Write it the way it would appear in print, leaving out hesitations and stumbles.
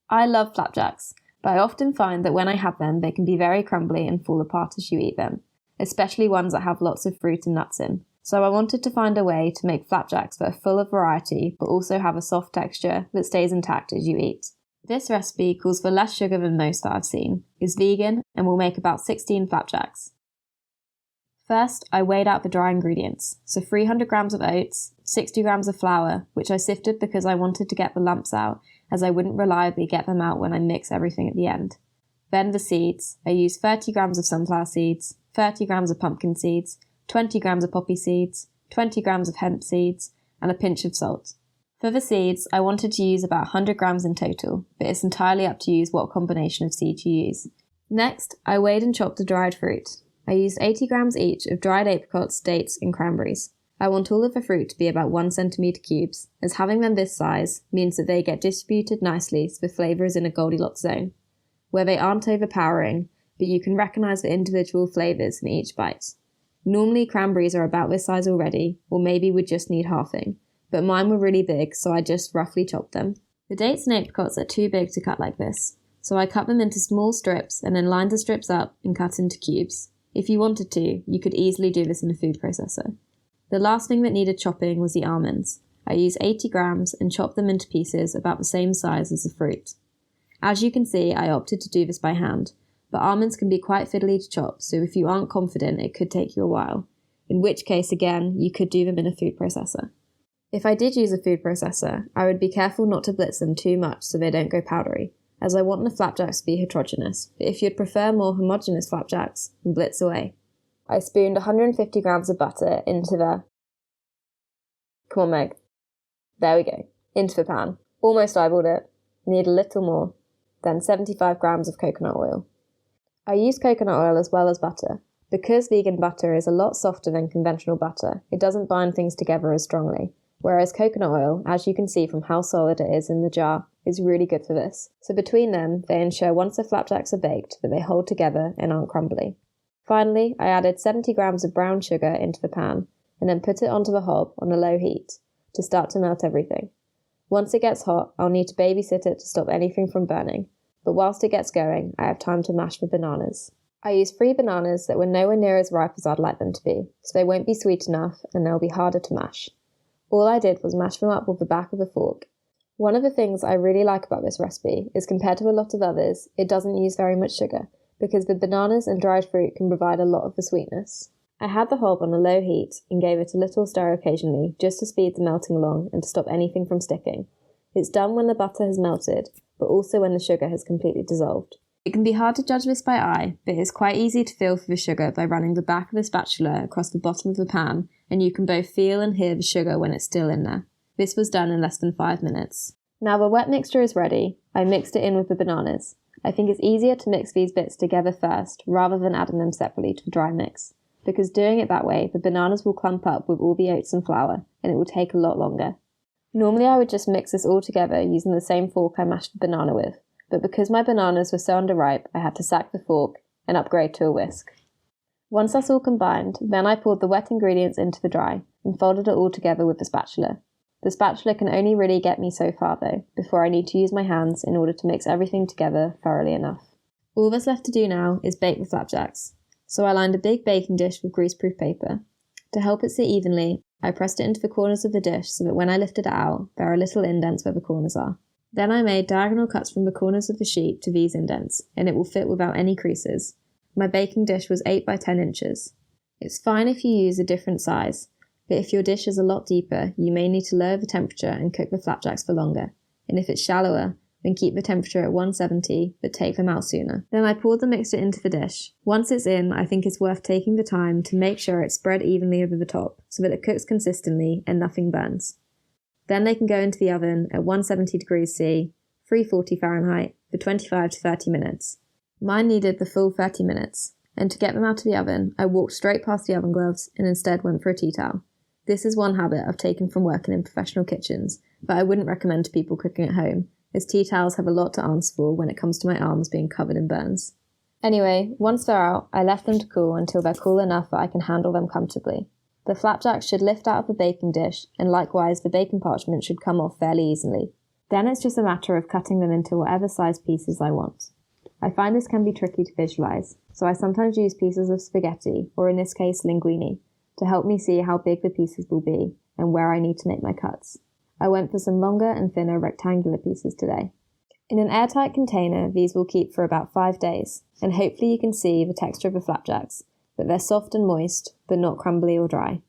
I love flapjacks, but I often find that when I have them, they can be very crumbly and fall apart as you eat them, especially ones that have lots of fruit and nuts in. So I wanted to find a way to make flapjacks that are full of variety, but also have a soft texture that stays intact as you eat. This recipe calls for less sugar than most that I've seen, is vegan, and will make about 16 flapjacks. First, I weighed out the dry ingredients, so 300 grams of oats, 60 grams of flour, which I sifted because I wanted to get the lumps out, as I wouldn't reliably get them out when I mix everything at the end. Then the seeds. I used 30 grams of sunflower seeds, 30 grams of pumpkin seeds, 20 grams of poppy seeds, 20 grams of hemp seeds, and a pinch of salt. For the seeds, I wanted to use about 100 grams in total, but it's entirely up to you what combination of seeds you use. Next, I weighed and chopped the dried fruit. I used 80 grams each of dried apricots, dates, and cranberries. I want all of the fruit to be about 1 centimetre cubes, as having them this size means that they get distributed nicely so the flavour is in a Goldilocks zone, where they aren't overpowering, but you can recognise the individual flavours in each bite. Normally cranberries are about this size already, or maybe would just need halving, but mine were really big, so I just roughly chopped them. The dates and apricots are too big to cut like this, so I cut them into small strips and then lined the strips up and cut into cubes. If you wanted to, you could easily do this in a food processor. The last thing that needed chopping was the almonds. I used 80 grams and chopped them into pieces about the same size as the fruit. As you can see, I opted to do this by hand, but almonds can be quite fiddly to chop, so if you aren't confident, it could take you a while, in which case, again, you could do them in a food processor. If I did use a food processor, I would be careful not to blitz them too much so they don't go powdery, as I want the flapjacks to be heterogeneous, but if you'd prefer more homogeneous flapjacks, then blitz away. I spooned 150 grams of butter into the... Come on, Meg. There we go. Into the pan. Almost eyeballed it. Need a little more. Then 75 grams of coconut oil. I use coconut oil as well as butter. Because vegan butter is a lot softer than conventional butter, it doesn't bind things together as strongly, whereas coconut oil, as you can see from how solid it is in the jar, is really good for this. So between them, they ensure once the flapjacks are baked that they hold together and aren't crumbly. Finally, I added 70 grams of brown sugar into the pan, and then put it onto the hob on a low heat to start to melt everything. Once it gets hot, I'll need to babysit it to stop anything from burning, but whilst it gets going, I have time to mash the bananas. I used 3 bananas that were nowhere near as ripe as I'd like them to be, so they won't be sweet enough and they'll be harder to mash. All I did was mash them up with the back of a fork. One of the things I really like about this recipe is compared to a lot of others, it doesn't use very much sugar, because the bananas and dried fruit can provide a lot of the sweetness. I had the hob on a low heat and gave it a little stir occasionally just to speed the melting along and to stop anything from sticking. It's done when the butter has melted, but also when the sugar has completely dissolved. It can be hard to judge this by eye, but it's quite easy to feel for the sugar by running the back of the spatula across the bottom of the pan, and you can both feel and hear the sugar when it's still in there. This was done in less than 5 minutes. Now the wet mixture is ready. I mixed it in with the bananas. I think it's easier to mix these bits together first, rather than adding them separately to the dry mix, because doing it that way, the bananas will clump up with all the oats and flour, and it will take a lot longer. Normally I would just mix this all together using the same fork I mashed the banana with, but because my bananas were so underripe, I had to sack the fork and upgrade to a whisk. Once that's all combined, then I poured the wet ingredients into the dry, and folded it all together with the spatula. The spatula can only really get me so far though, before I need to use my hands in order to mix everything together thoroughly enough. All that's left to do now is bake the flapjacks. So I lined a big baking dish with greaseproof paper. To help it sit evenly, I pressed it into the corners of the dish so that when I lifted it out, there are little indents where the corners are. Then I made diagonal cuts from the corners of the sheet to these indents, and it will fit without any creases. My baking dish was 8 by 10 inches. It's fine if you use a different size, but if your dish is a lot deeper, you may need to lower the temperature and cook the flapjacks for longer, and if it's shallower, then keep the temperature at 170, but take them out sooner. Then I poured the mixture into the dish. Once it's in, I think it's worth taking the time to make sure it's spread evenly over the top, so that it cooks consistently and nothing burns. Then they can go into the oven at 170 degrees C, 340 Fahrenheit, for 25 to 30 minutes. Mine needed the full 30 minutes, and to get them out of the oven, I walked straight past the oven gloves and instead went for a tea towel. This is one habit I've taken from working in professional kitchens, but I wouldn't recommend to people cooking at home, as tea towels have a lot to answer for when it comes to my arms being covered in burns. Anyway, once they're out, I left them to cool until they're cool enough that I can handle them comfortably. The flapjacks should lift out of the baking dish, and likewise the baking parchment should come off fairly easily. Then it's just a matter of cutting them into whatever size pieces I want. I find this can be tricky to visualize, so I sometimes use pieces of spaghetti, or in this case linguine, to help me see how big the pieces will be and where I need to make my cuts. I went for some longer and thinner rectangular pieces today. In an airtight container, these will keep for about 5 days, and hopefully you can see the texture of the flapjacks, that they're soft and moist, but not crumbly or dry.